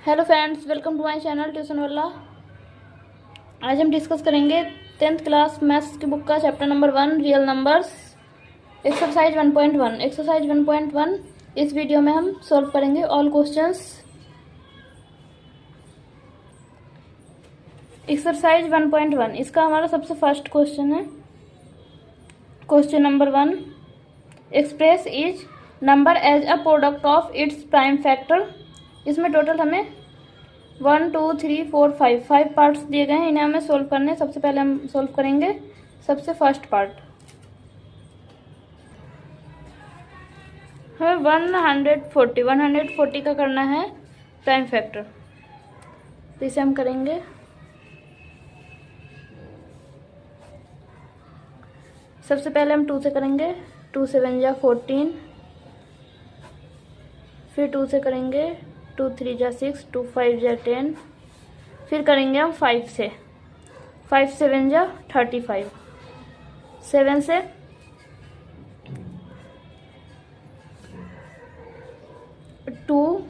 Hello friends, welcome to my channel tuition वाला। आज हम डिस्कस करेंगे 10th क्लास मैथ्स की बुक का chapter number 1 real numbers, exercise 1.1। Exercise 1.1 इस वीडियो में हम सॉल्व करेंगे ऑल क्वेश्चंस। एक्सरसाइज 1.1 इसका हमारा सबसे फर्स्ट क्वेश्चन है। Question number 1, express is number as a product of its prime factor. इसमें टोटल हमें 1 2 3 4 5 पार्ट्स दिए गए हैं, इन्हें हमें सोल्व करने हैं। सबसे पहले हम सोल्व करेंगे सबसे फर्स्ट पार्ट। हमें 140 का करना है प्राइम फैक्टर, तो इसे हम करेंगे। सबसे पहले हम 2 से करेंगे, 2 7 जा 14, फिर 2 से करेंगे, 2 3 जा 6, 2 5 जा 10, फिर करेंगे हम 5 से, 5 7 जा 35, 7 से 2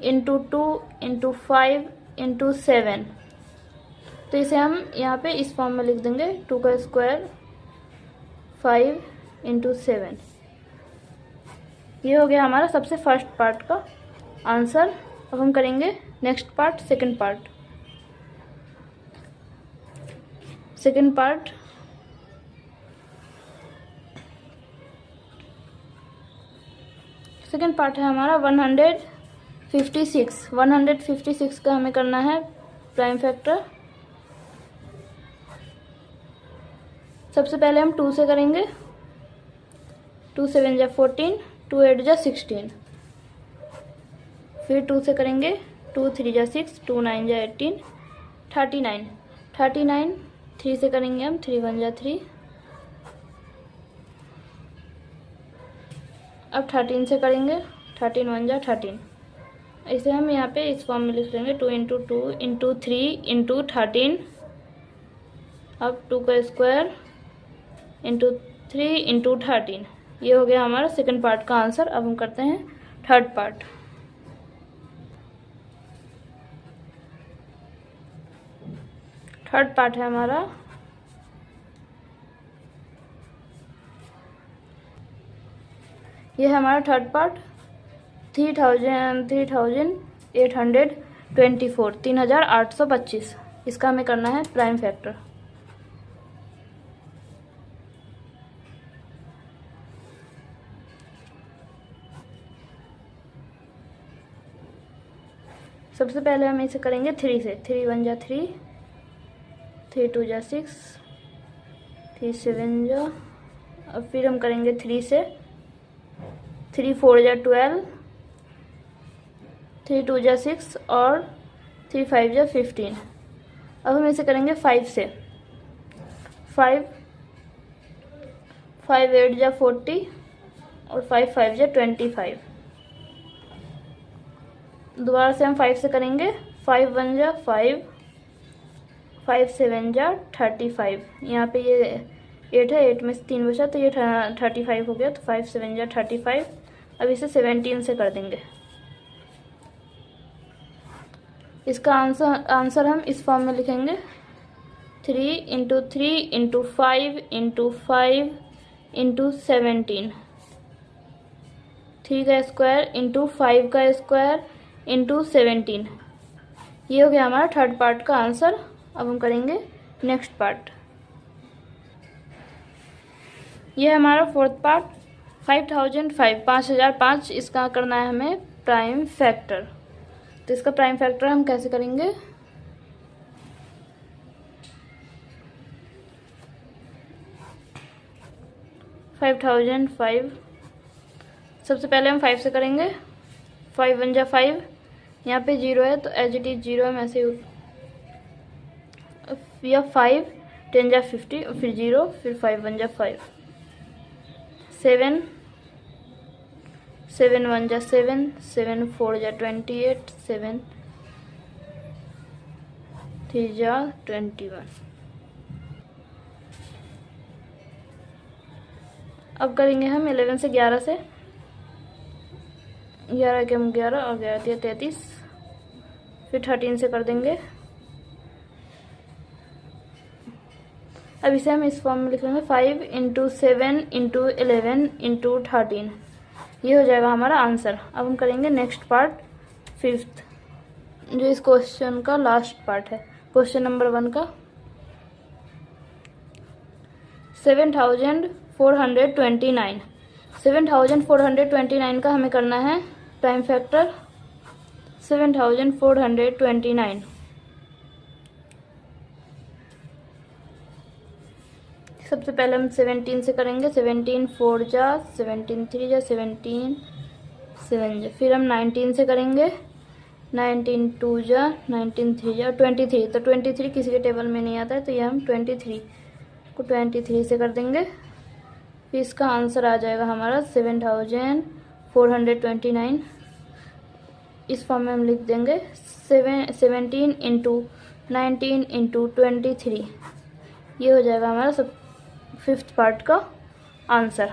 इंटू 2 इंटू 5 इंटू 7, तो इसे हम यहाँ पे इस फॉर्म में लिख देंगे 2 का स्क्वायर 5 इंटू 7। ये हो गया हमारा सबसे फर्स्ट पार्ट का आंसर। अब हम करेंगे next part, second part. Second part है हमारा 156 का हमें करना है प्राइम फैक्टर। सबसे पहले हम 2 से करेंगे, 2 7 जा 14, 2 8 जा 16, फिर 2 से करेंगे, 2 3 जा 6, 2 9 जा 18, 39, 3 से करेंगे हम, 3 1 जा 3। अब 13 से करेंगे, 13 1 जा 13। इसे हम यहाँ पे इस फॉर्म में लिख लेंगे 2 इंटू 2 इंटू 3 इंटू 13। अब 2 का स्क्वायर इंटू 3 इंटू 13। ये हो गया हमारा सेकंड पार्ट का आंसर। अब हम करते हैं थर्ड पार्ट। थर्ड पार्ट है हमारा, ये है हमारा थर्ड पार्ट 3825। इसका हमें करना है प्राइम फैक्टर। सबसे पहले हम इसे करेंगे 3 से, 3 1 जा 3, 3 2 जा 6, 3 7 जा। अब फिर हम करेंगे 3 से, 3 4 जा 12, 3 2 जा 6 और 3 5 जा 15। अब हम इसे करेंगे 5 से, 5 8 जा 40 और 5 5 जा 25। दोबारा से हम 5 से करेंगे, 5 1 जा 5, 5 7 जा 35। यहाँ पे ये 8 है, 8 में से 3 बचा तो ये 35 हो गया, तो 5 7 जा 35। अब इसे 17 से कर देंगे। इसका आंसर हम इस फॉर्म में लिखेंगे 3 इंटू 3 इंटू 5 इंटू 5 इंटू 17, 3 का स्क्वायर इंटू 5 का स्क्वायर इंटू 17। ये हो गया हमारा थर्ड पार्ट का आंसर। अब हम करेंगे नेक्स्ट पार्ट। ये है हमारा फोर्थ पार्ट 5005। इसका करना है हमें प्राइम फैक्टर। तो इसका प्राइम फैक्टर हम कैसे करेंगे, सबसे पहले हम 5 से करेंगे, 5 1 जा 5। यहाँ पे 0 है तो एज इट इज 0 हम ऐसे, या 5 10 जा 50 और फिर 0, फिर 5 1 जा 5, 7 7 1 जा 7, 7 4 जा 28, 7 3 जा 21। अब करेंगे हम 11 से 11 से, 11 के हम 11 और 11 33, फिर 13 से कर देंगे। अब इसे हम इस फॉर्म में लिख लेंगे 5 × 7 × 11 × 13। ये हो जाएगा हमारा आंसर। अब हम करेंगे नेक्स्ट पार्ट 5th, जो इस क्वेश्चन का लास्ट पार्ट है, क्वेश्चन नंबर 1 का। 7429 का हमें करना है प्राइम फैक्टर 7429। सबसे पहले हम 17 से करेंगे। 17 4 जा, 17 3 जा, 17 7 जा। फिर हम 19 से करेंगे। 19 2 जा, 19 3 जा, 23। तो 23 किसी के टेबल में नहीं आता है, तो ये हम 23 को 23 से कर देंगे। फिर इसका आंसर आ जाएगा हमारा 7429। इस फॉर्म में हम लिख देंगे 17 × 19 × 23। ये हो जाएगा हमारा 5th पार्ट का आंसर।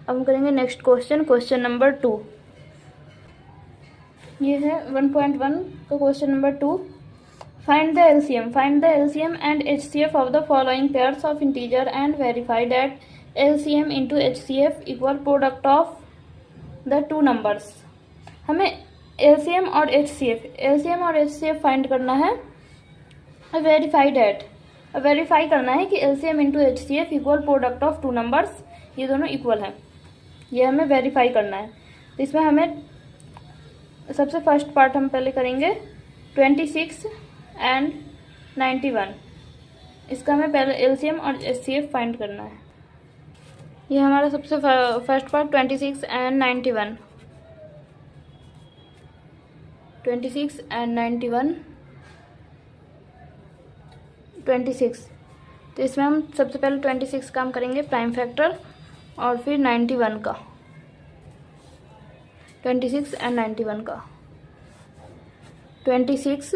अब हम करेंगे नेक्स्ट क्वेश्चन, क्वेश्चन नंबर 2। ये है 1.1 का question number 2। Find the LCM and HCF of the following pairs of integer and verify that LCM × HCF equal product of the two numbers. हमें LCM और HCF find करना है। Verify करना है कि LCM × HCF equal product of two numbers, ये दोनों equal हैं, ये हमें वेरीफाई करना है। तो इसमें हमें सबसे फर्स्ट पार्ट हम पहले करेंगे 26 एंड 91। इसका हमें पहले LCM और HCF फाइंड करना है। ये हमारा सबसे फर्स्ट पार्ट 26 एंड 91। 26 एंड 91। 26। तो इसमें हम सबसे पहले 26 का हम करेंगे प्राइम फैक्टर और फिर 91 का। 26 एंड 91 का 26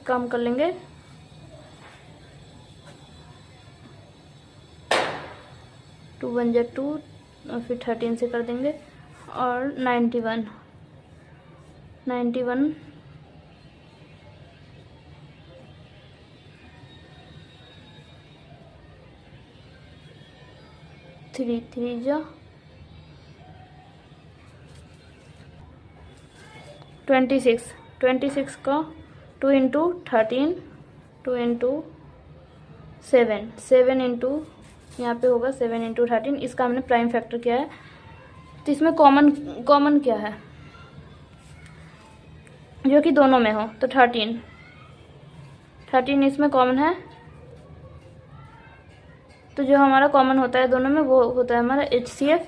का हम कर लेंगे 2 1 जा 2 और फिर 13 से कर देंगे। और 91 3 3 जा 26 का 2 × 13 2 × 7 इंटू यहाँ पे होगा 7 × 13। इसका हमने प्राइम फैक्टर किया है। तो इसमें कॉमन क्या है जो कि दोनों में हो, तो 13 इसमें कॉमन है। तो जो हमारा कॉमन होता है दोनों में वो होता है हमारा HCF।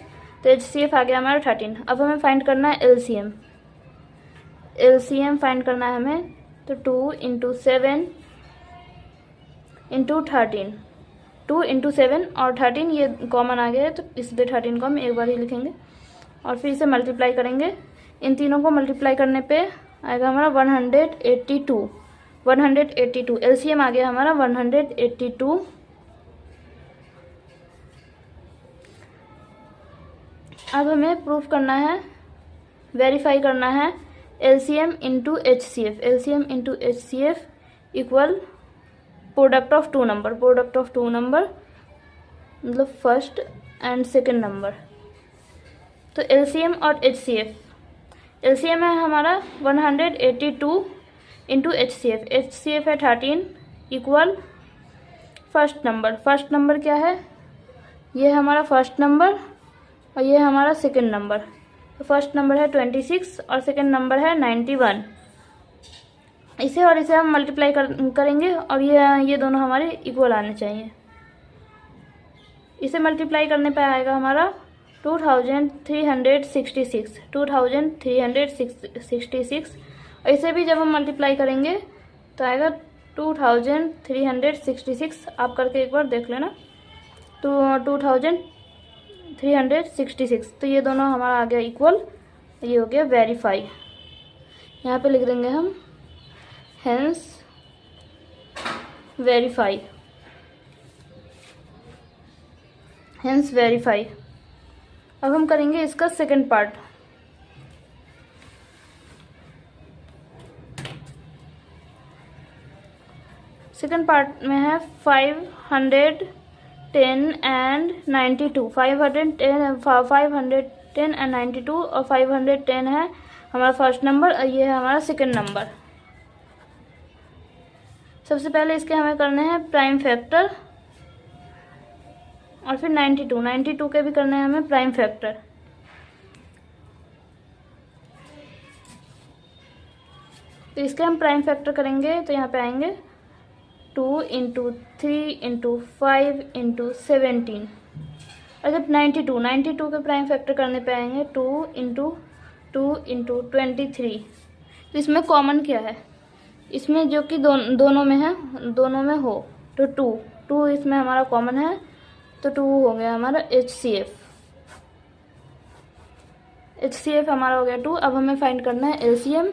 तो HCF आ गया हमारा 13। अब हमें फाइंड करना है LCM फाइंड करना है हमें। तो 2 × 7 × 13 2 × 7 और 13 ये कॉमन आ गया है, तो इसलिए 13 को हम एक बार ही लिखेंगे और फिर इसे मल्टीप्लाई करेंगे। इन तीनों को मल्टीप्लाई करने पे आएगा हमारा 182। LCM आ गया हमारा 182। अब हमें प्रूफ करना है, वेरीफाई करना है LCM × HCF equal product of two number मतलब फर्स्ट एंड सेकंड नंबर। तो LCM और LCM है हमारा 182 × HCF है 13 इक्वल फर्स्ट नंबर क्या है, ये हमारा फर्स्ट नंबर और ये हमारा सेकंड नंबर। तो फर्स्ट नंबर है 26 और सेकंड नंबर है 91। इसे और इसे हम मल्टीप्लाई करेंगे और ये दोनों हमारे इक्वल आने चाहिए। इसे मल्टीप्लाई करने पे आएगा हमारा 2366 और इसे भी जब हम मल्टीप्लाई करेंगे तो आएगा 2366। आप करके एक बार देख लेना। तो 2366, तो ये दोनों हमारा आ गया इक्वल, ये हो गया वेरीफाई। यहाँ पे लिख देंगे हम हेंस वेरीफाई। अब हम करेंगे इसका सेकंड पार्ट। सेकंड पार्ट में है 510 एंड 92, 510 एंड 92 और 510 है हमारा फर्स्ट नंबर और ये है हमारा सेकंड नंबर। सबसे पहले इसके हमें करने हैं प्राइम फैक्टर और फिर 92 के भी करने हैं हमें प्राइम फैक्टर। तो इसके हम प्राइम फैक्टर करेंगे तो यहाँ पे आएंगे 2 इंटू 3 इंटू 5 इंटू 17। और जब 92 के प्राइम फैक्टर करने पे आएंगे 2 इंटू 23। तो इसमें कॉमन क्या है, इसमें जो कि दोनों में है, दोनों में हो तो 2 इसमें हमारा कॉमन है तो 2 हो गया हमारा HCF हमारा हो गया 2। अब हमें फाइंड करना है LCM।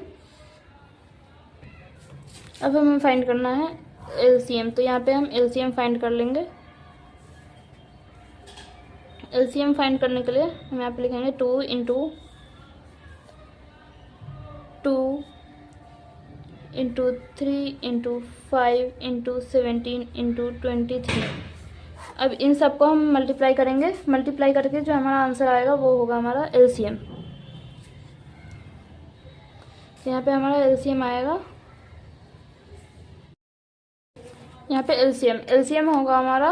तो यहाँ पे हम LCM फाइंड कर लेंगे। LCM फाइंड करने के लिए हम यहाँ पे लिखेंगे 2 इंटू 3 इंटू 5 इंटू 17 इंटू 23। अब इन सबको हम मल्टीप्लाई करेंगे, मल्टीप्लाई करके जो हमारा आंसर आएगा वो होगा हमारा LCM। यहाँ पे हमारा LCM आएगा, यहाँ पे LCM होगा हमारा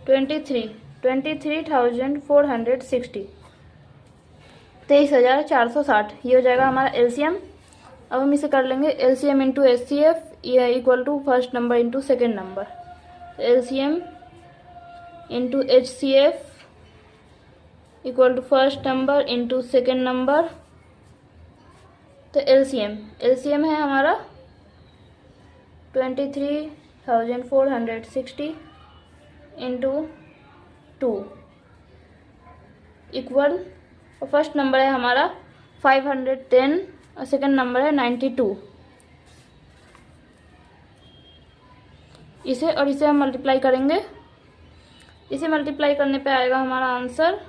23,460, 23,460 ये हो जाएगा हमारा LCM। अब हम इसे कर लेंगे LCM इंटू HCF, ये equal to first number into second number. LCM into HCF equal to first number into second number. तो LCM है हमारा 23,460 इंटू 2 इक्वल, और फर्स्ट नंबर है हमारा 510 और सेकंड नंबर है 92। इसे और इसे हम मल्टीप्लाई करेंगे, इसे मल्टीप्लाई करने पे आएगा हमारा आंसर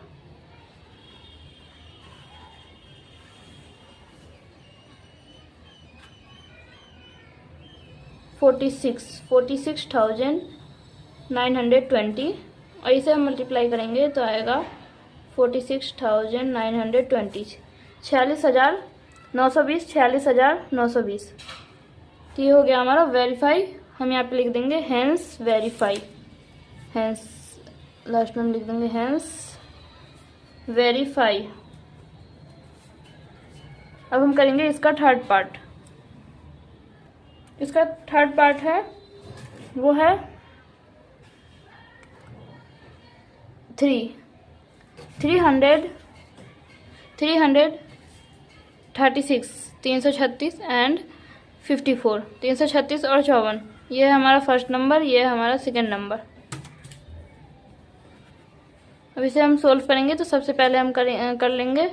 46,920 और इसे हम मल्टीप्लाई करेंगे तो आएगा 46,920, 46,920, 46,920। तो ये हो गया हमारा वेरीफाई। हम यहाँ पे लिख देंगे हेंस वेरीफाई, हेंस लास्ट में हम लिख देंगे हेंस वेरीफाई। अब हम करेंगे इसका थर्ड पार्ट। इसका थर्ड पार्ट है वो है 336 336 एंड 54, 336 और 54। ये है हमारा फर्स्ट नंबर, ये है हमारा सेकेंड नंबर। अब इसे हम सोल्व करेंगे तो सबसे पहले हम कर लेंगे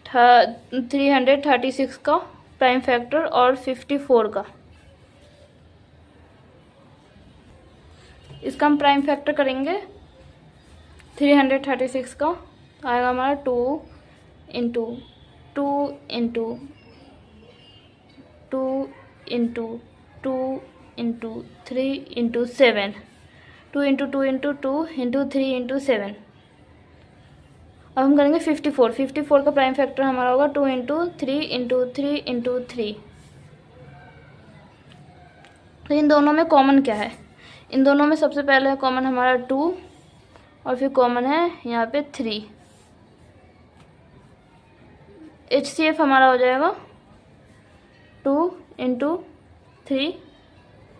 336 का प्राइम फैक्टर और 54 का। इसका हम प्राइम फैक्टर करेंगे 336 का, आएगा हमारा 2 into 2 into 2 into 2 into 3 into 7, 2 into 2 into 2 into 3 into 7। अब हम करेंगे 54 का प्राइम फैक्टर हमारा होगा 2 इंटू 3 इंटू 3 इंटू 3। तो इन दोनों में कॉमन क्या है, इन दोनों में सबसे पहले कॉमन हमारा 2 और फिर कॉमन है यहाँ पे 3। HCF हमारा हो जाएगा 2 इंटू 3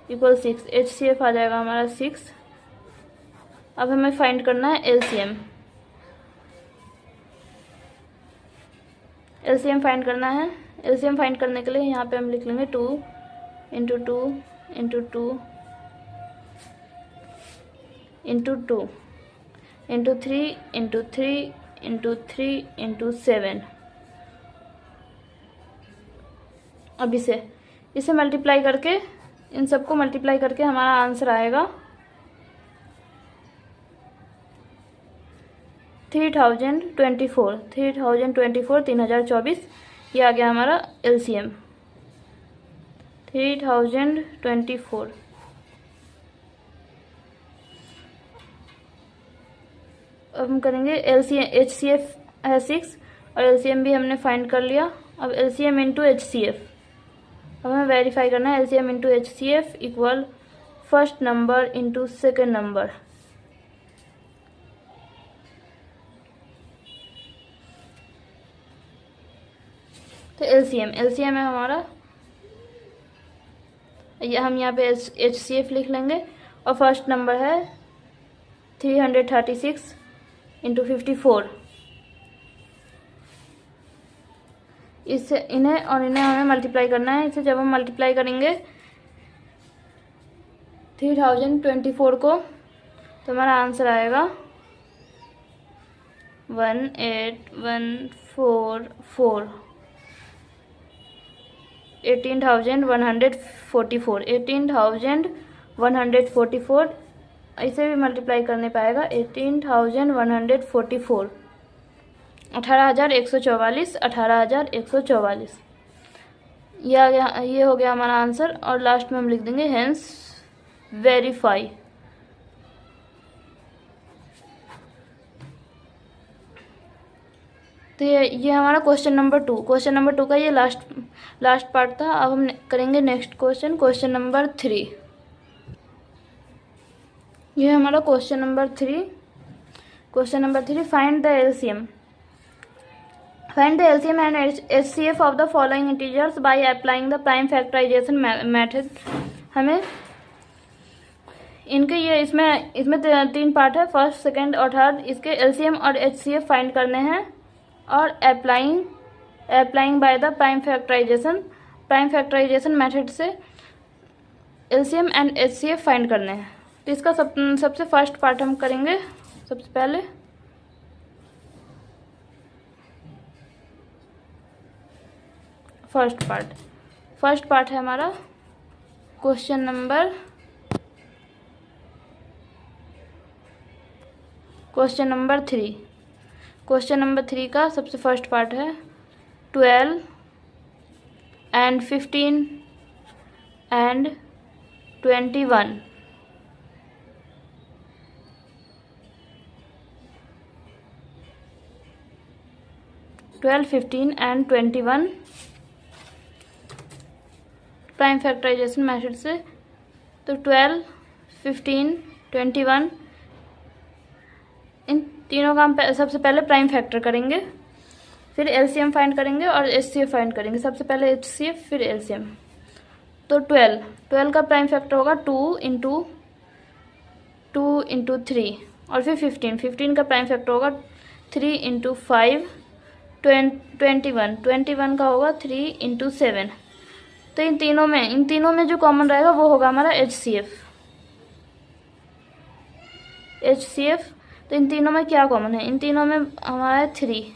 इक्वल 6, HCF आ जाएगा हमारा 6। अब हमें फाइंड करना है LCM फाइंड करना है। LCM फाइंड करने के लिए यहाँ पे हम लिख लेंगे 2 into 2 into 2 into 2 into 3 into 3 into 3 into 7। अब इसे मल्टीप्लाई करके, इन सबको मल्टीप्लाई करके हमारा आंसर आएगा 3024, 3024, 3024। ये आ गया हमारा LCM। 3024। अब हम करेंगे LCM। HCF है 6 और LCM भी हमने फाइंड कर लिया। अब LCM इंटू HCF, अब हमें वेरीफाई करना है। LCM into HCF equal first number into second number. तो LCM है हमारा, हम यहाँ पे HCF लिख लेंगे और फर्स्ट नंबर है 336 इंटू 54। इससे इन्हें और इन्हें हमें मल्टीप्लाई करना है। इसे जब हम मल्टीप्लाई करेंगे 3024 को, तो हमारा आंसर आएगा 18144, 18,144। इसे भी मल्टीप्लाई करने पाएगा 18,144, 18,144, 18,144। ये आ गया, ये हो गया हमारा आंसर। और लास्ट में हम लिख देंगे हेंस वेरीफाई। तो ये हमारा क्वेश्चन नंबर 2। क्वेश्चन नंबर 2 का ये लास्ट पार्ट था। अब हम करेंगे नेक्स्ट क्वेश्चन नंबर 3। ये हमारा question number 3। Question number 3, find the LCM। Find the LCM and HCF of the following integers by applying the prime factorization method। हमें इनके ये इसमें 3 पार्ट है, फर्स्ट, सेकंड और थर्ड। इसके LCM और HCF फाइंड करने हैं और applying by the prime factorisation method से LCM एंड HCF फाइंड करने हैं। तो इसका सबसे फर्स्ट पार्ट हम करेंगे। सबसे पहले फर्स्ट पार्ट है हमारा क्वेश्चन नंबर 3। क्वेश्चन नंबर 3 का सबसे फर्स्ट पार्ट है 12 and 15 and 21। 12, 15 and 21 prime factorisation method से। तो 12, 15, 21 इन तीनों का हम सबसे पहले प्राइम फैक्टर करेंगे, फिर LCM फाइंड करेंगे और HCF फाइंड करेंगे। सबसे पहले HCF फिर LCM। तो 12 का प्राइम फैक्टर होगा 2 इंटू 3 और फिर 15 का प्राइम फैक्टर होगा 3 इंटू 5। 21 का होगा 3 इंटू 7। तो इन तीनों में जो कॉमन रहेगा वो होगा हमारा HCF। तो इन तीनों में क्या कॉमन है? इन तीनों में हमारा 3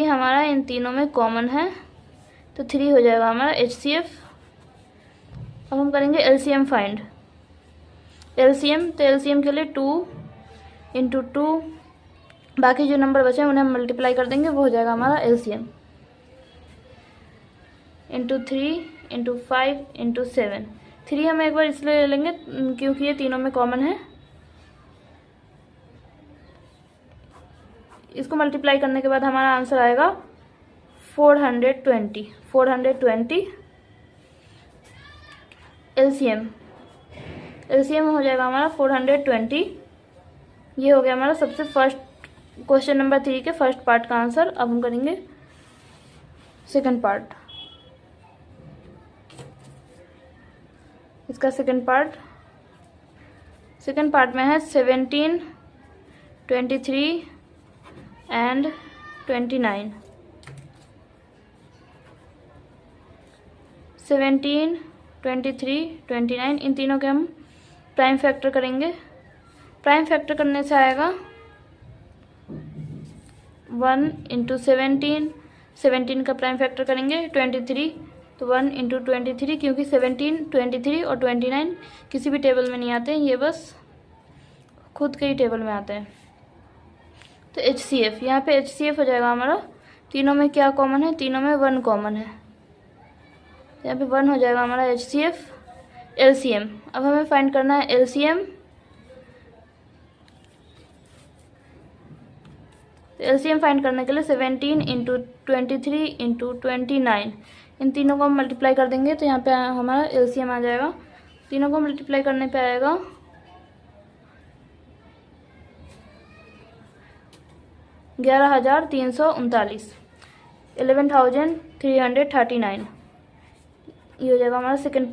हमारा इन तीनों में कॉमन है, तो 3 हो जाएगा हमारा HCF। अब हम करेंगे LCM फाइंड। तो LCM के लिए 2 इंटू 2, बाकी जो नंबर बचे हैं उन्हें हम मल्टीप्लाई कर देंगे, वो हो जाएगा हमारा LCM। Into 3 into 5 into 7। 3 हम एक बार इसलिए ले लेंगे क्योंकि ये तीनों में कॉमन है। इसको मल्टीप्लाई करने के बाद हमारा आंसर आएगा 420। LCM हो जाएगा हमारा 420। ये हो गया हमारा सबसे फर्स्ट क्वेश्चन नंबर 3 के फर्स्ट पार्ट का आंसर। अब हम करेंगे सेकंड पार्ट। इसका सेकंड पार्ट में है 17, 23 एंड 29। 17, 23, 29 इन तीनों के हम प्राइम फैक्टर करेंगे। प्राइम फैक्टर करने से आएगा 1 इंटू 17 का प्राइम फैक्टर करेंगे 23, तो 1 इंटू 23, क्योंकि 17, 23 और 29 किसी भी टेबल में नहीं आते हैं, ये बस खुद के ही टेबल में आते हैं। तो HCF, यहाँ पे HCF हो जाएगा हमारा। तीनों में क्या कॉमन है? तीनों में 1 कॉमन है। यहाँ पे 1 हो जाएगा हमारा HCF LCM। अब हमें फाइंड करना है LCM। LCM फाइंड करने के लिए 17 इंटू 23 इंटू 29 इन तीनों को हम मल्टीप्लाई कर देंगे तो यहाँ पे हमारा LCM आ जाएगा। तीनों को मल्टीप्लाई करने पे आएगा 11,339 11,339। ये हो जाएगा हमारा सेकेंड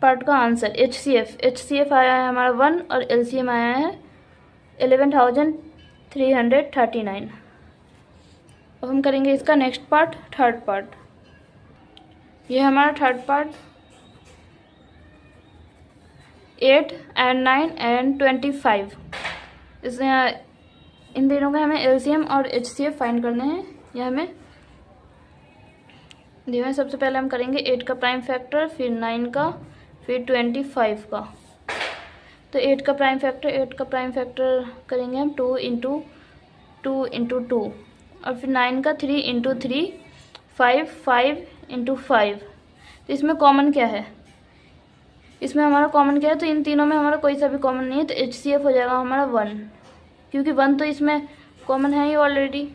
पार्ट का आंसर। HCF आया है हमारा 1 और LCM आया है 11,339। अब हम करेंगे इसका नेक्स्ट पार्ट, थर्ड पार्ट। ये हमारा थर्ड पार्ट 8 and 9 and 25। इन तीनों का हमें LCM और HCF फाइंड करने हैं। यह हमें दिया है। सबसे पहले हम करेंगे 8 का प्राइम फैक्टर, फिर 9 का, फिर 25 का। तो 8 का प्राइम फैक्टर करेंगे हम 2 इंटू 2 इंटू 2, और फिर 9 का 3 इंटू 3, 5 इंटू 5। तो इसमें कॉमन क्या है? इसमें हमारा कॉमन क्या है? तो इन तीनों में हमारा कोई सा भी कॉमन नहीं है, तो HCF हो जाएगा हमारा 1, क्योंकि 1 तो इसमें कॉमन है ही ऑलरेडी।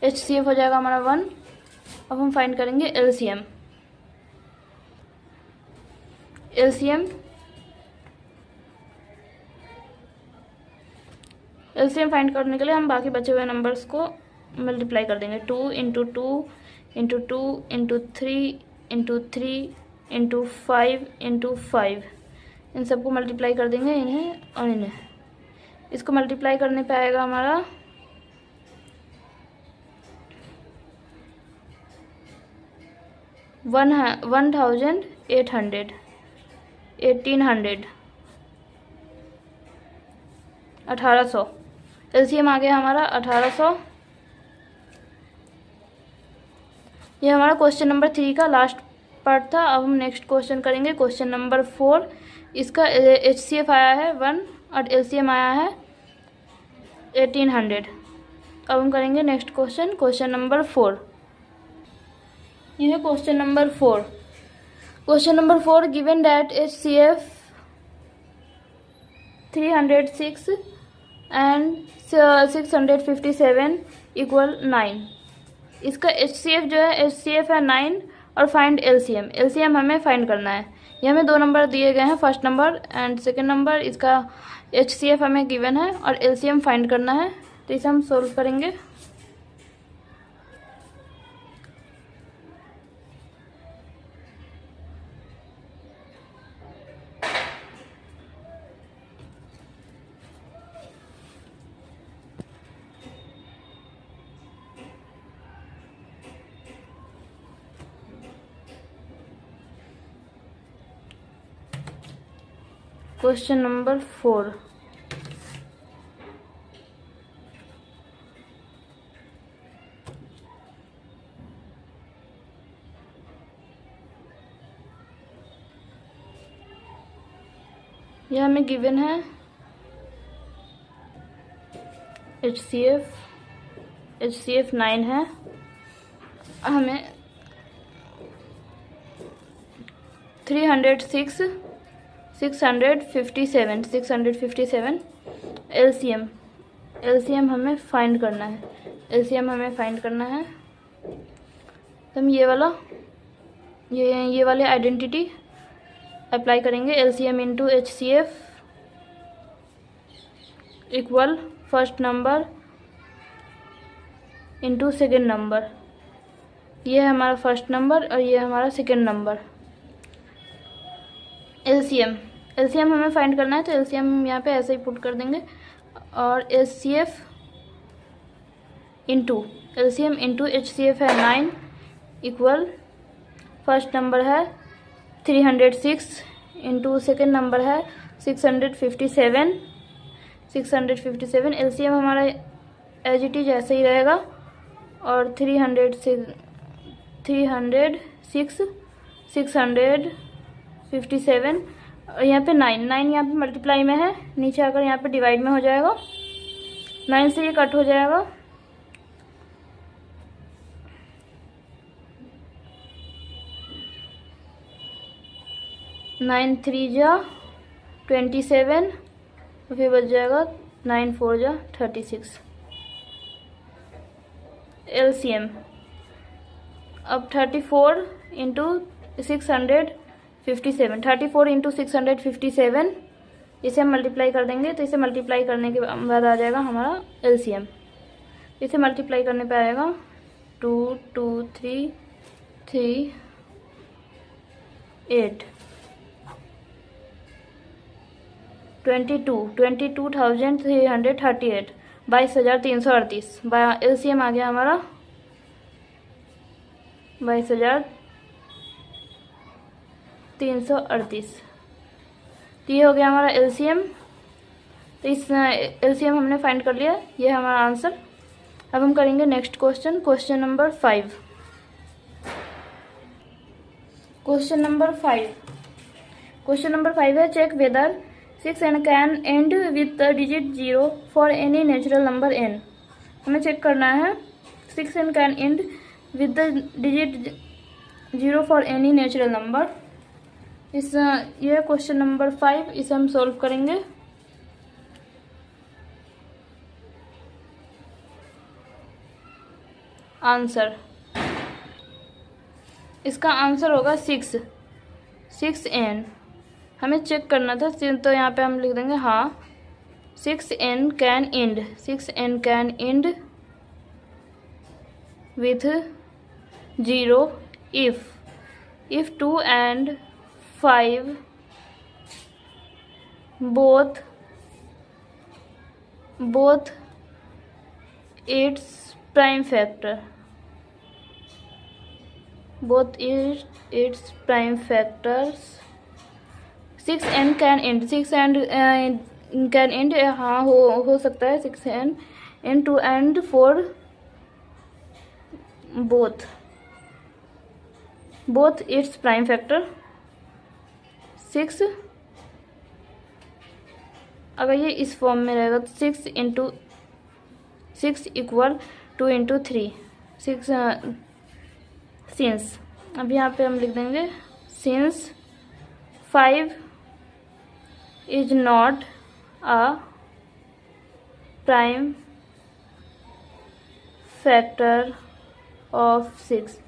HCF हो जाएगा हमारा 1। अब हम फाइंड करेंगे LCM। LCM फाइंड करने के लिए हम बाकी बचे हुए नंबर्स को मल्टीप्लाई कर देंगे। 2 into 2 into 2 into 3 into 3 into 5 into 5। इन सबको मल्टीप्लाई कर देंगे, इन्हें और इन्हें। इसको मल्टीप्लाई करने पे आएगा हमारा 1,800 1800। LCM आ गया हमारा 1800। ये हमारा क्वेश्चन नंबर 3 का लास्ट पार्ट था। अब हम नेक्स्ट क्वेश्चन करेंगे, क्वेश्चन नंबर 4। इसका HCF आया है 1 और LCM आया है 1800। अब हम करेंगे नेक्स्ट क्वेश्चन, क्वेश्चन नंबर 4। यह है question number 4। Question number 4, given that HCF 306 and 657 equal 9। इसका HCF जो है, HCF है 9 और फाइंड LCM हमें फाइंड करना है। ये हमें 2 नंबर दिए गए हैं, first number and second number. इसका HCF हमें गिवन है और LCM फाइंड करना है, तो इसे हम सोल्व करेंगे। Question number 4। यह हमें गिवन है HCF 9 है। हमें 306 657 LCM हमें फाइंड करना है। तो हम ये वाले आइडेंटिटी अप्लाई करेंगे। LCM into HCF equal first number into second number. ये है हमारा फर्स्ट नंबर और ये है हमारा सेकेंड नंबर। LCM हमें फाइंड करना है, तो LCM यहाँ पे ऐसे ही पुट कर देंगे। और LCM इंटू HCF है 9 इक्वल फर्स्ट नंबर है 306 इंटू सेकेंड नंबर है 657। LCM हमारा एज इट इज ऐसे ही रहेगा। और 306 657 और यहाँ पे 9 यहाँ पे मल्टीप्लाई में है, नीचे आकर यहाँ पे डिवाइड में हो जाएगा। 9 से ये कट हो जाएगा। 9 3 जा 27, फिर बच जाएगा 9 4 जा 36। LCM अब 34 इंटू 657, 34 इंटू 657 इसे हम मल्टीप्लाई कर देंगे, तो इसे मल्टीप्लाई करने के बाद आ जाएगा हमारा LCM। इसे मल्टीप्लाई करने पे आएगा 2 2 3 3 8 22,338, 22,338। LCM आ गया हमारा 22,338। तो ये हो गया हमारा LCM। तो इस LCM हमने फाइंड कर लिया, ये है हमारा आंसर। अब हम करेंगे next question, question number 5। Question number 5 है, check whether 6n can end with the digit 0 for any natural number n। हमें चेक करना है 6n can end with the digit 0 for any natural number. ये क्वेश्चन नंबर 5, इसे हम solve करेंगे। Answer, इसका आंसर होगा 6n। हमें चेक करना था, तो यहाँ पे हम लिख देंगे हाँ 6n can end with 0 if 2 and 5 both its prime factor, both its prime factors 6n can and, 6n can and हाँ हो सकता है 6n and 2 and 4 both its prime factor 6। अगर ये इस फॉर्म में रहेगा तो 6 इक्वल 2 इंटू 3 6 सिंस, अब यहाँ पे हम लिख देंगे since 5 is not a prime factor of 6।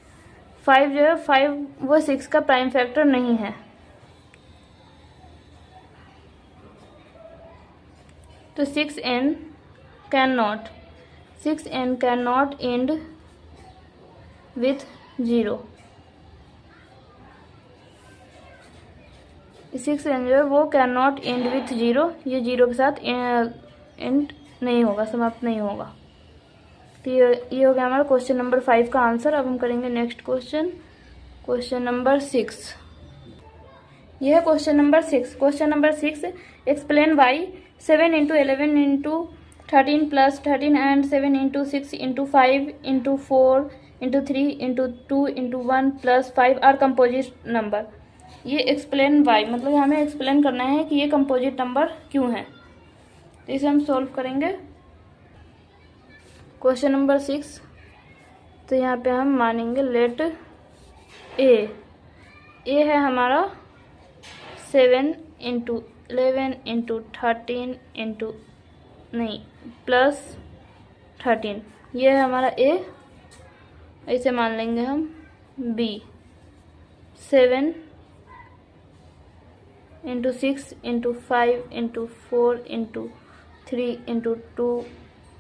5 जो है 5 वो 6 का प्राइम फैक्टर नहीं है। तो 6n can not and with 0। 6n जो है वो कैन नॉट एंड विथ 0, ये 0 के साथ एंड नहीं होगा, समाप्त नहीं होगा। तो ये हो गया हमारा क्वेश्चन नंबर 5 का आंसर। अब हम करेंगे नेक्स्ट क्वेश्चन, क्वेश्चन नंबर 6। यह है question number 6। Question number 6, explain why 7 into 11 into 13 plus 13 and 7 into 6 into 5 into 4 into 3 into 2 into 1 plus 5 are composite number. ये एक्सप्लेन वाई मतलब हमें एक्सप्लेन करना है कि ये कंपोजिट नंबर क्यों है। तो इसे हम सॉल्व करेंगे। क्वेश्चन नंबर 6, तो यहाँ पे हम मानेंगे लेट ए है हमारा 7 इंटू 11 इंटू 13 इंटू नहीं प्लस 13, ये है हमारा ए। इसे मान लेंगे हम B 7 into 6 into 5 into 4 into 3 into 2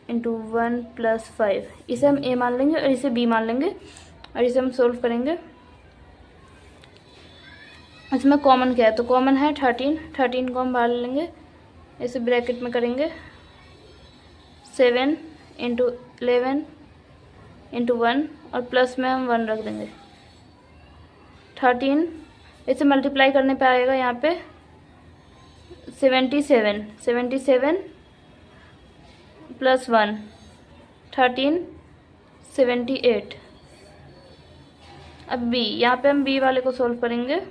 into 1 plus 5, इसे हम ए मान लेंगे और इसे बी मान लेंगे और इसे हम सोल्व करेंगे। इसमें कॉमन क्या है, तो कॉमन है 13 को हम बाहर लेंगे, इसे ब्रैकेट में करेंगे 7 इंटू 11 इंटू 1 और प्लस में हम 1 रख देंगे 13। इसे मल्टीप्लाई करने पे आएगा यहाँ पे 77 प्लस 1 13 78। अब बी, यहाँ पे हम बी वाले को सोल्व करेंगे।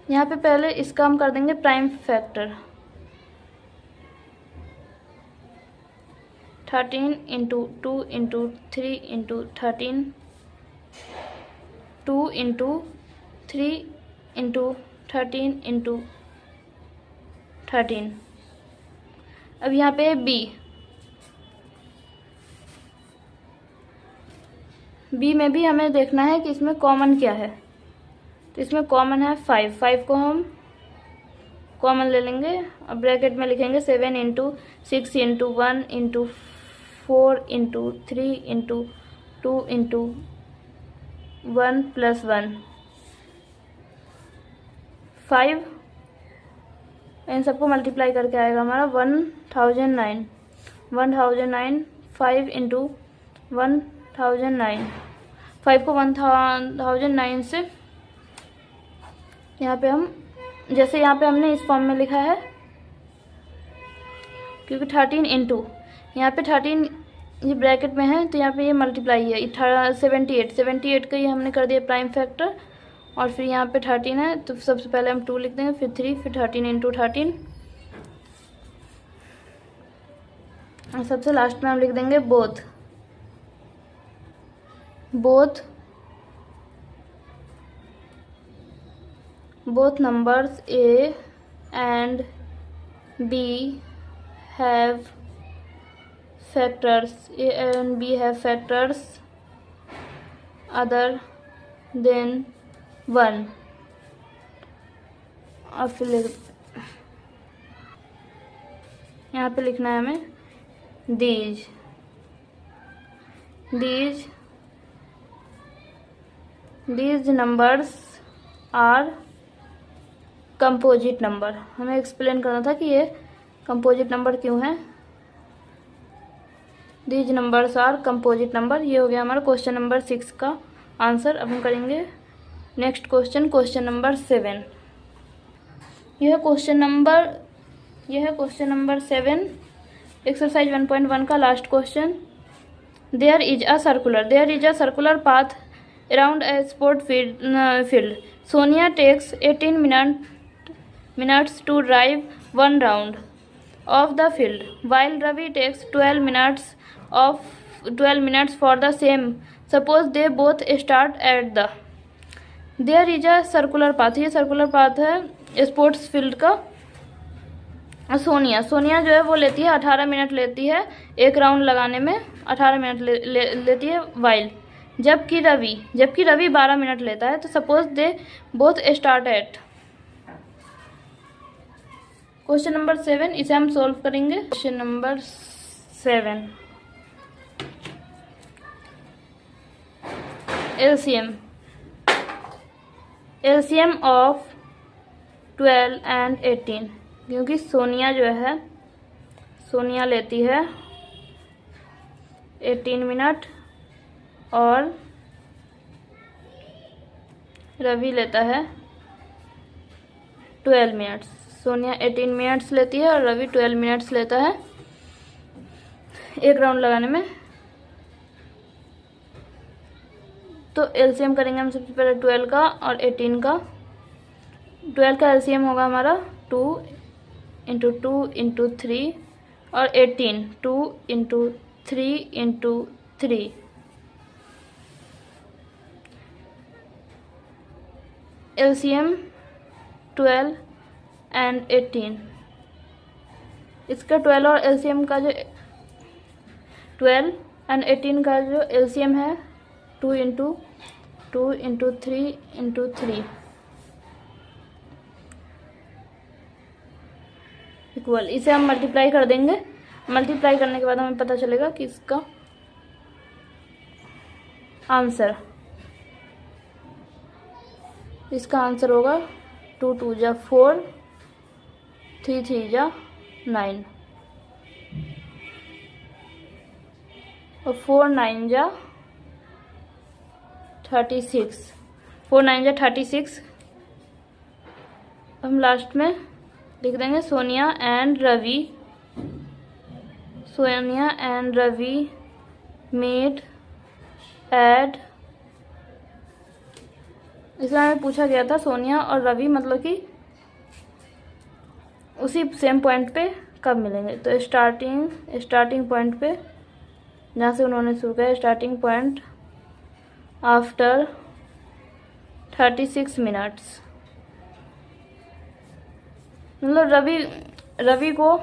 यहाँ पे पहले इसका हम कर देंगे prime factor 13 into 2 into 3 into 13 2 into 3 into 13 into 13। अब यहाँ पे बी में भी हमें देखना है कि इसमें कॉमन क्या है। तो इसमें कॉमन है 5 को हम कॉमन ले लेंगे और ब्रैकेट में लिखेंगे 7 into 6 into 1 into 4 into 3 into 2 into 1 plus 1 5। इन सबको मल्टीप्लाई करके आएगा हमारा 1009। 5 इंटू 1009। 5 को 1009 से यहाँ पे हम जैसे यहाँ पे हमने इस फॉर्म में लिखा है, क्योंकि 13 इंटू यहाँ पे 13 ये ब्रैकेट में है तो यहाँ पे ये मल्टीप्लाई है 78 का ये हमने कर दिया प्राइम फैक्टर। और फिर यहाँ पे 13 है तो सबसे पहले हम 2 लिख देंगे, फिर 3, फिर 13 इंटू 13 और सबसे लास्ट में हम लिख देंगे both numbers A and B have factors other than 1। और फिर यहाँ पे लिखना है हमें these numbers are composite number. हमें एक्सप्लेन करना था कि ये कंपोजिट नंबर क्यों है। These numbers are composite number. ये हो गया हमारा क्वेश्चन नंबर 6 का आंसर। अब हम करेंगे नेक्स्ट क्वेश्चन नंबर 7। यह क्वेश्चन नंबर 7 एक्सरसाइज 1.1 का last question. There is a circular path around a sport field. Sonia takes 18 minutes to drive one round of the field, while Ravi takes 12 minutes for the same. Suppose they both start at the। There is a circular path। ये circular path है sports field का। सोनिया जो है वो लेती है 18 minute लेती है एक राउंड लगाने में, 18 मिनट लेती है वाइल। जबकि रवि 12 मिनट लेता है। तो suppose they both start at. Question number 7 इसे हम सॉल्व करेंगे। Question number 7 LCM of 12 and 18। क्योंकि सोनिया लेती है 18 मिनट और रवि लेता है 12 मिनट्स। सोनिया 18 मिनट्स लेती है और रवि 12 मिनट्स लेता है एक राउंड लगाने में। तो एलसीएम करेंगे हम सबसे पहले 12 का और 18 का। 12 का एलसीएम होगा हमारा 2 इंटू 2 इंटू 3 और 18 2 इंटू 3 इंटू 3। LCM 12 and 18। इसका 12 और एलसीएम का जो 12 एंड 18 का जो एलसीएम है 2 इंटू 3 इंटू 3 इक्वल। इसे हम मल्टीप्लाई कर देंगे। मल्टीप्लाई करने के बाद हमें पता चलेगा कि इसका आंसर होगा 2 2 जा 4, 3 3 जा 9 और 4 9 जा 36। 4 9 जा 36। हम लास्ट में लिख देंगे Sonia and Ravi meet at. इसमें हमें पूछा गया था सोनिया और रवि मतलब कि उसी सेम पॉइंट पे कब मिलेंगे। तो स्टार्टिंग पॉइंट पे जहाँ से उन्होंने शुरू किया, स्टार्टिंग पॉइंट आफ्टर 36 मिनट्स। मतलब रवि को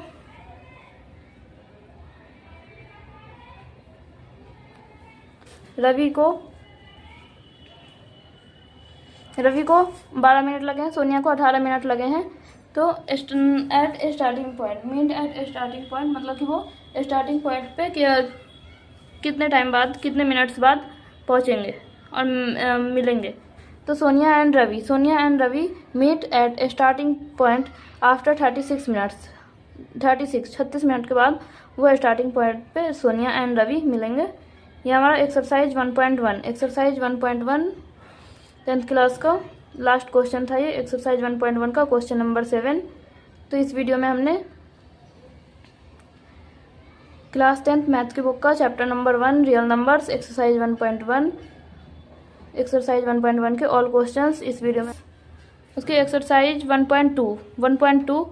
12 मिनट लगे हैं, सोनिया को 18 मिनट लगे हैं। तो at starting point, mean at starting point मतलब कि वो स्टार्टिंग पॉइंट पे कितने टाइम बाद, कितने मिनट्स बाद पहुंचेंगे और मिलेंगे। तो Sonia and Ravi meet at starting point after 36 minutes. 36 minute के बाद वो स्टार्टिंग पॉइंट पे सोनिया एंड रवि मिलेंगे। ये हमारा एक्सरसाइज 1.1 10th क्लास का लास्ट क्वेश्चन था। ये एक्सरसाइज 1.1 का क्वेश्चन नंबर 7। तो इस वीडियो में हमने क्लास 10th मैथ की बुक का chapter number 1 real numbers exercise 1.1 के ऑल क्वेश्चंस इस वीडियो में, उसके एक्सरसाइज 1.2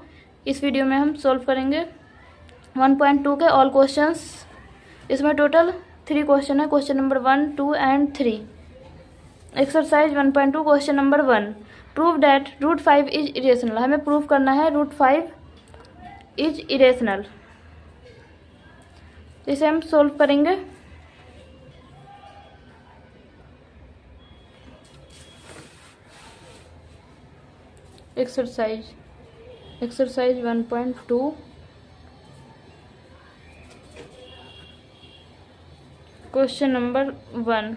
इस वीडियो में हम सॉल्व करेंगे। 1.2 के ऑल क्वेश्चंस, इसमें टोटल 3 क्वेश्चन है, question number 1, 2 and 3। Exercise 1.2 question number 1, prove that √5 is irrational. हमें प्रूव करना है √5 इज इरेशनल। तो इसे हम सोल्व करेंगे। एक्सरसाइज 1.2 क्वेश्चन नंबर 1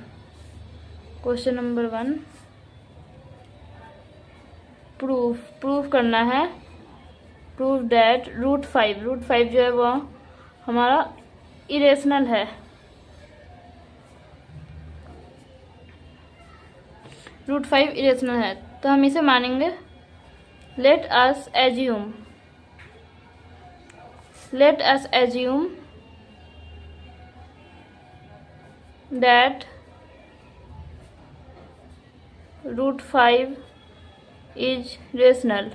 प्रूफ करना है, प्रूव डैट √5 जो है वो हमारा इरेशनल है। √5 इरेशनल है तो हम इसे मानेंगे। Late us assume that √5 is rational.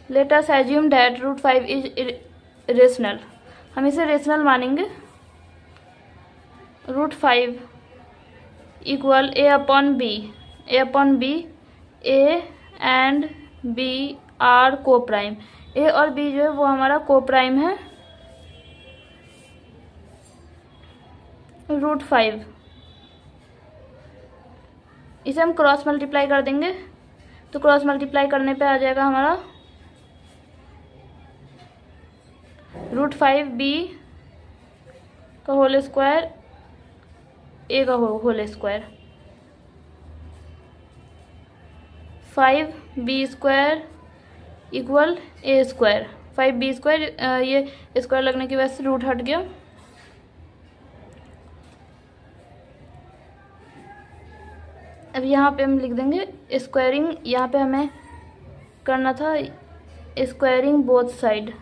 Let us assume that √5 is rational. हम इसे रेशनल मानेंगे। √5 equal a/b a and b are coprime. a और b जो है वो हमारा को प्राइम है। √5 इसे हम क्रॉस मल्टीप्लाई कर देंगे। तो क्रॉस मल्टीप्लाई करने पे आ जाएगा हमारा √5 b का होल स्क्वायर a का whole square, 5b² equal a²। 5b², ये स्क्वायर लगने की वजह से रूट हट गया। अब यहाँ पे हम लिख देंगे स्क्वायरिंग, यहाँ पे हमें करना था स्क्वायरिंग बोथ साइड,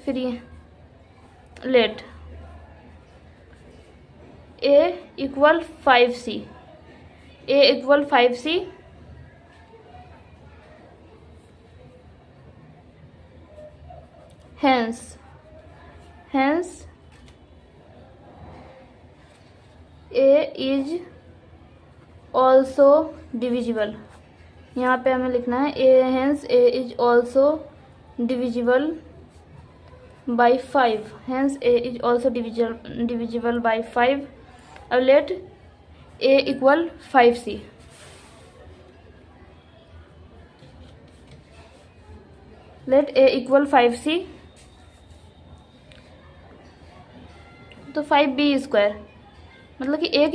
फिर ये let a equal 5c, hence a is also divisible। यहाँ पे हमें लिखना है hence a is also divisible by 5, hence a is also divisible by 5। अब let a equal 5c, let a equal 5c। तो 5b², मतलब कि a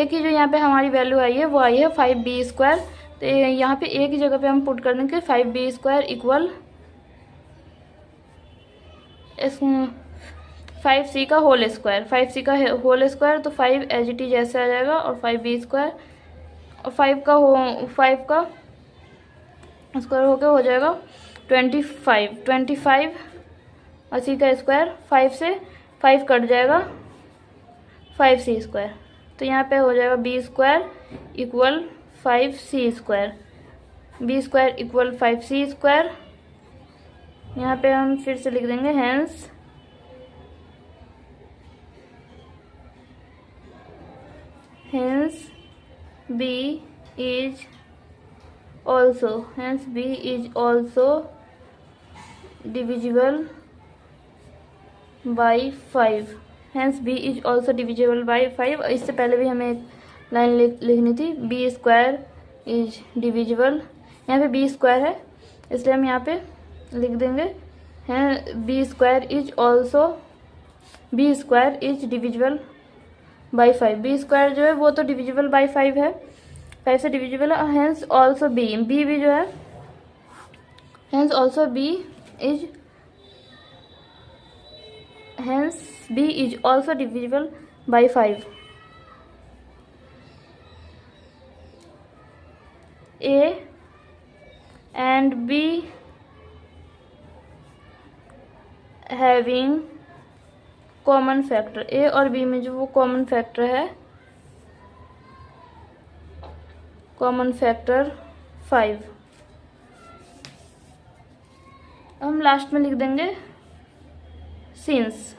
की जो यहाँ पे हमारी वैल्यू आई है वो आई है 5b²। तो यहाँ पे a की जगह पे हम पुट कर देंगे 5b² इक्वल 5c का होल स्क्वायर। तो 5 एज इट इज ऐसे आ जाएगा और 5b² और 5 का स्क्वायर होकर हो जाएगा 25 80 का स्क्वायर, 5 से 5 कट जाएगा 5c²। तो यहाँ पे हो जाएगा b² equal 5c², b² equal 5c²। यहाँ पे हम फिर से लिख देंगे hence b is also divisible by 5। Hence b is also divisible by 5। इससे पहले भी हमें एक लाइन लिखनी थी, बी स्क्वायर इज डिविजिबल। यहाँ पे बी स्क्वायर है इसलिए हम यहाँ पे लिख देंगे hence b square is divisible by 5। B square जो है वो तो डिविजिबल बाई 5 है, 5 से डिविजिबल है। हैंस ऑल्सो बी भी जो है hence also B is also divisible by 5। A and B having common factor, A और बी में जो वो कॉमन फैक्टर है, कॉमन फैक्टर 5। हम लास्ट में लिख देंगे since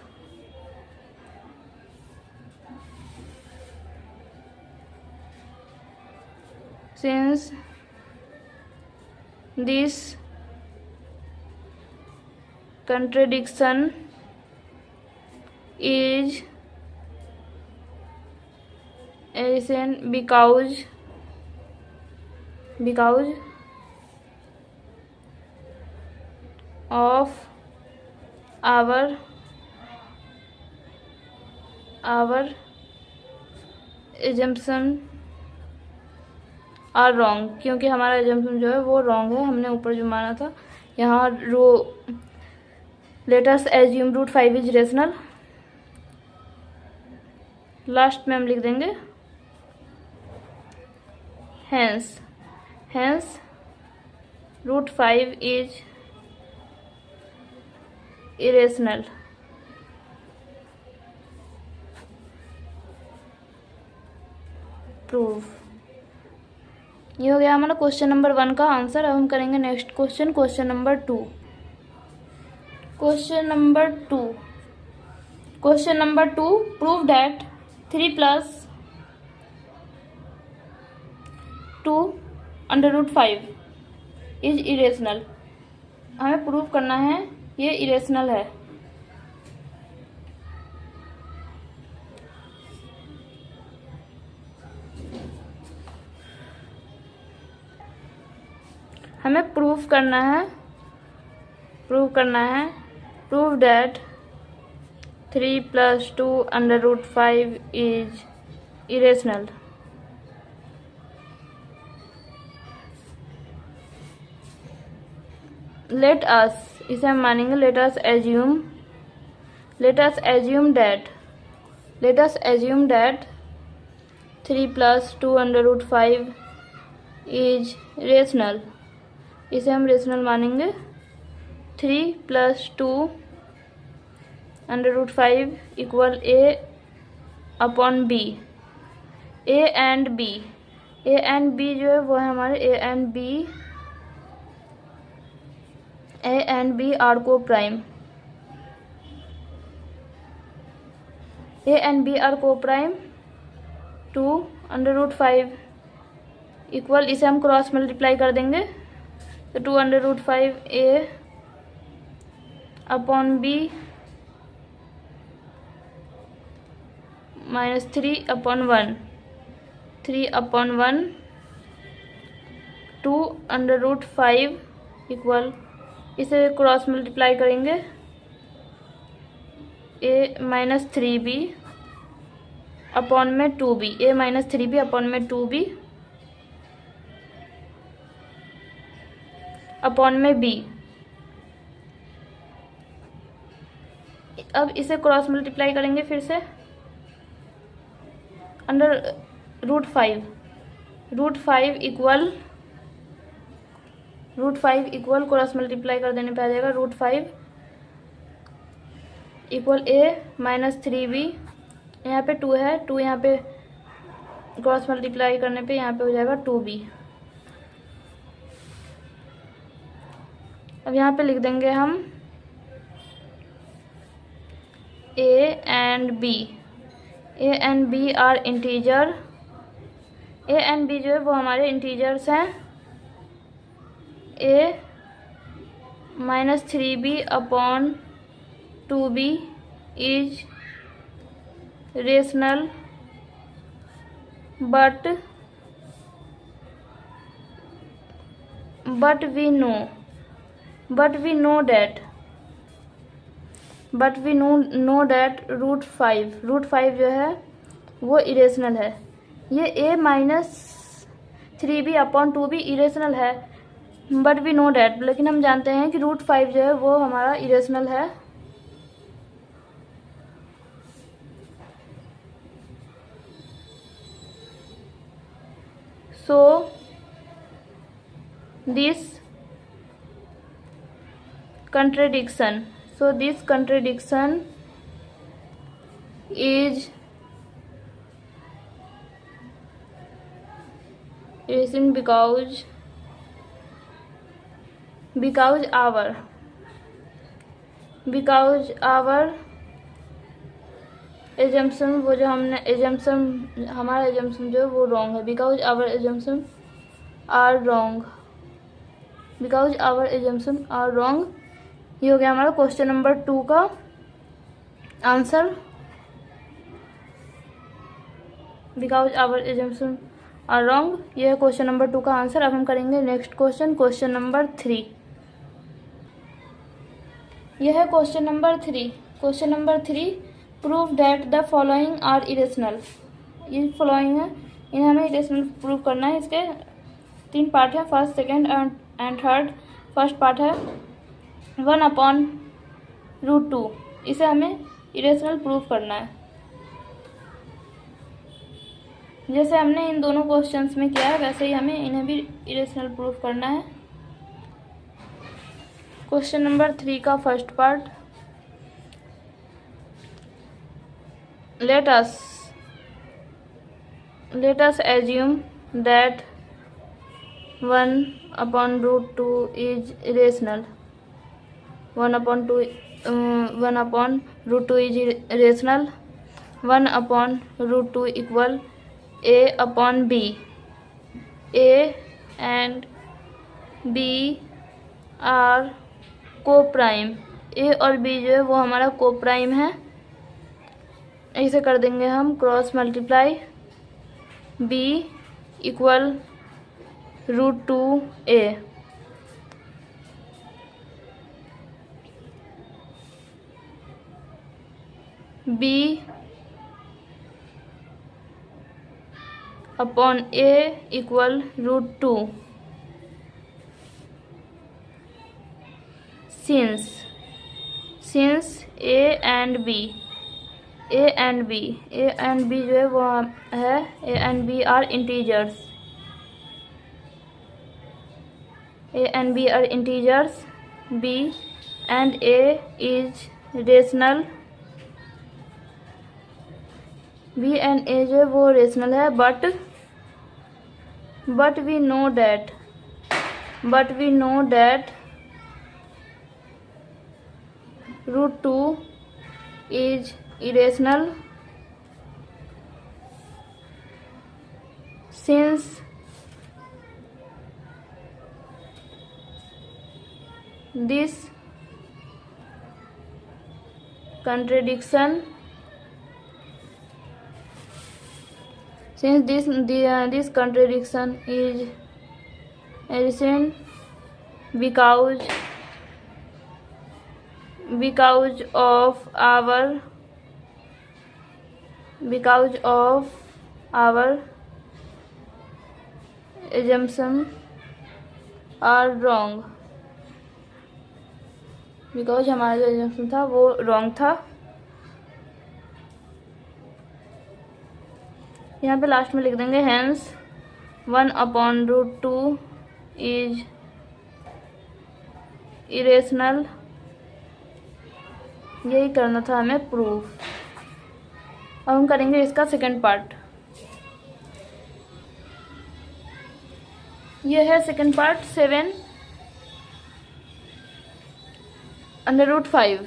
this contradiction is because of our assumption are wrong, क्योंकि हमारा एजम्पशन जो है वो रॉन्ग है, हमने ऊपर जो माना था। यहाँ let us assume root 5 is rational. Last में हम लिख देंगे hence root 5 is irrational. Proof. ये हो गया हमारा क्वेश्चन नंबर 1 का आंसर। अब हम करेंगे next question number 2। Question number 2 prove that 3 + 2 √ 5 is irrational. हमें प्रूव करना है ये इरेशनल है। हमें प्रूव करना है prove that 3 + 2 √ 5 is irrational. Let us, इसे हम मानेंगे late us assume that 3 + 2 √ 5 is rational. इसे हम रेशनल मानेंगे। 3 + 2 √ 5 = A/B। A एंड B जो है वो है हमारे A and B are coprime. A and B are coprime 2 √ 5 equal, इसे हम क्रॉस मल्टीप्लाई कर देंगे तो 2 √ 5 A/B - 3/1 2 √ 5 इक्वल, इसे क्रॉस मल्टीप्लाई करेंगे A - 3B अपॉन में 2B, A - 3B अपॉन में 2B अपॉन में B। अब इसे क्रॉस मल्टीप्लाई करेंगे फिर से अंडर √5 इक्वल क्रॉस मल्टीप्लाई कर देने पे आ जाएगा √5 इक्वल A - 3B। यहाँ पे 2 है, 2 यहाँ पे क्रॉस मल्टीप्लाई करने पे यहाँ पे हो जाएगा 2B। अब यहाँ पे लिख देंगे हम a and b are integer. A and b जो है वो हमारे इंटीजर्स हैं। A -3b upon 2b is rational but we know that root five जो है वो इरेशनल है। ये a -3b upon 2b irrational है, बट वी नो डैट, लेकिन हम जानते हैं कि रूट 5 जो है वो हमारा इरेशनल है। So this contradiction is because our assumption, वो जो हमने हमारा एजम्पशन जो है वो रॉन्ग है। Because our assumption are wrong. ये हो गया हमारा क्वेश्चन नंबर 2 का answer. Because our assumption are wrong, ये है क्वेश्चन नंबर 2 का आंसर। अब हम करेंगे नेक्स्ट क्वेश्चन नंबर 3। यह है question number 3। Prove that the following are irrational. ये फॉलोइंग है, इन्हें हमें इरेशनल प्रूव करना है। इसके 3 पार्ट है, first, second and third. First part है 1/√2, इसे हमें इरेशनल प्रूव करना है, जैसे हमने इन दोनों क्वेश्चंस में किया है वैसे ही हमें इन्हें भी इरेशनल प्रूव करना है। क्वेश्चन नंबर 3 का first part, let us assume that 1/√2 is irrational. 1/√2 is irrational. 1/√2 equal a upon b. A and b are co-prime. a और b जो है वो हमारा co-prime है। ऐसे कर देंगे हम cross multiply. b equal √2a। b upon a equal √2। Since a and b जो है वो है a and b are integers. b and a is rational. b and a जो है वो रेशनल है, but we know that √2 is irrational since this contradiction is recent because of our assumption are wrong। Because हमारा जो assumption था वो wrong था। यहाँ पे लास्ट में लिख देंगे hence 1/√2 is irrational। यही करना था हमें प्रूफ। अब हम करेंगे इसका सेकंड पार्ट। यह है second part 7। √5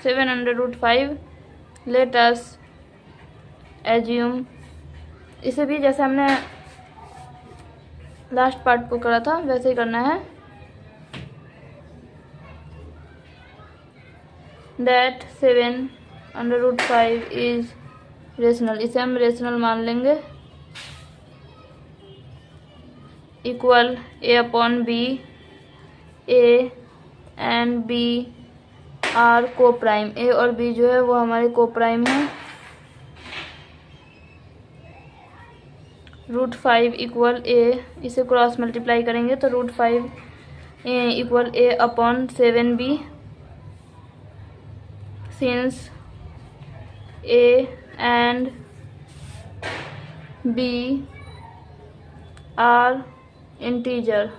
7√5 late us assume. इसे भी जैसे हमने लास्ट पार्ट को करा था वैसे ही करना है। दैट 7√5 इज रेशनल, इसे हम रेशनल मान लेंगे। Equal A/B, A and B are coprime. A और B जो है वो हमारे को प्राइम है। √5 इक्वल A, इसे क्रॉस मल्टीप्लाई करेंगे तो √5 equal A/7B, since A and B are integers,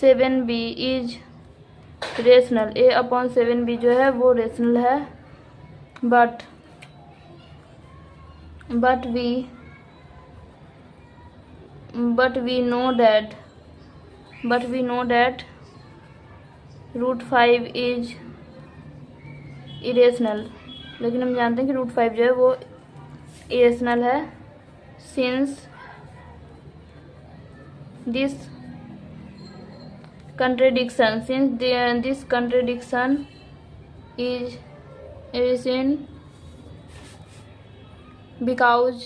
A/7B is rational. A/7B जो है वो रेशनल है। But we know that √5 is irrational, लेकिन हम जानते हैं कि √5 जो है वो इरेशनल है। Since this contradiction is in because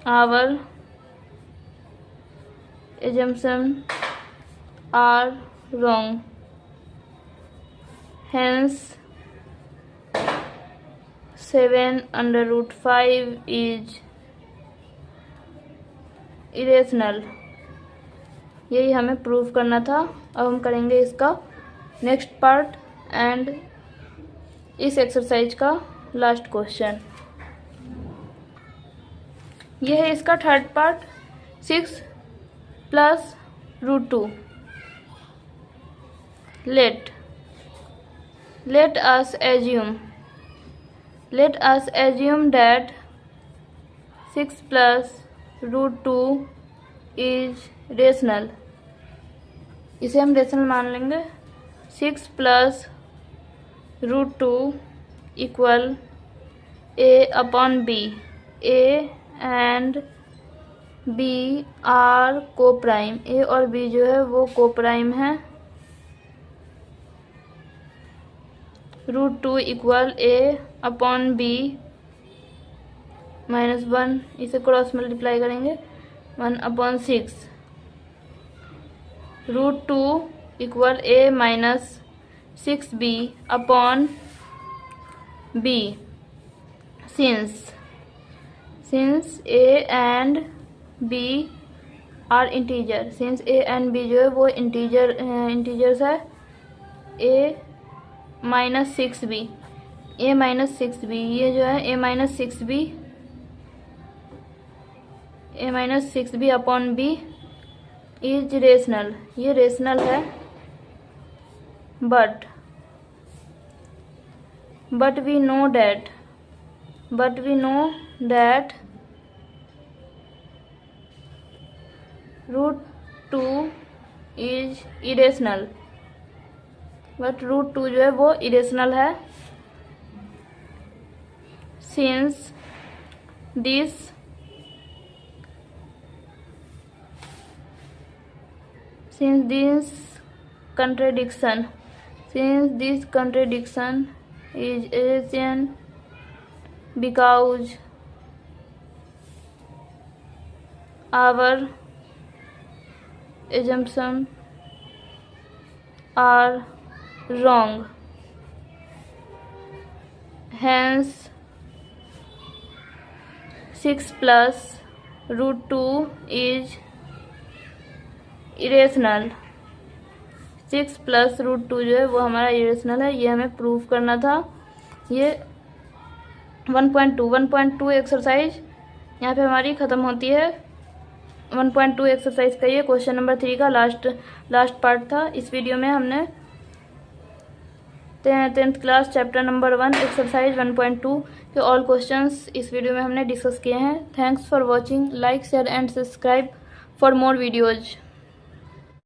our assumptions are wrong, hence 7/5 is irrational। यही हमें प्रूव करना था। अब हम करेंगे इसका नेक्स्ट पार्ट एंड इस एक्सरसाइज का लास्ट क्वेश्चन। यह है इसका third part. 6 + √2। let us assume that 6 + √2 is rational। इसे हम रेशनल मान लेंगे। 6 + √2 equal A/B, A and B are coprime. A और B जो है वो को प्राइम है। √2 इक्वल A/B -1, इसे क्रॉस मल्टीप्लाई करेंगे 1/6। √2 equal A - 6B/B, since A and B are integer. Since A and B जो है वो इंटीजर्स है। A - 6B, ये जो है A - 6B/B इज रेशनल, ये रेशनल है। But we know that √2 is irrational. But √2 जो है वो इरेशनल है। Since this contradiction is irrational because our assumptions are wrong, hence 6 + √2 is irrational. 6 + √2 जो है वो हमारा इरेशनल है। ये हमें प्रूव करना था। ये 1.2 एक्सरसाइज यहाँ पे हमारी ख़त्म होती है। 1.2 एक्सरसाइज का ये क्वेश्चन नंबर 3 का लास्ट पार्ट था। इस वीडियो में हमने 10th class chapter number 1 exercise 1.2 के ऑल क्वेश्चंस इस वीडियो में हमने डिस्कस किए हैं। Thanks for watching. Like share and subscribe for more videos.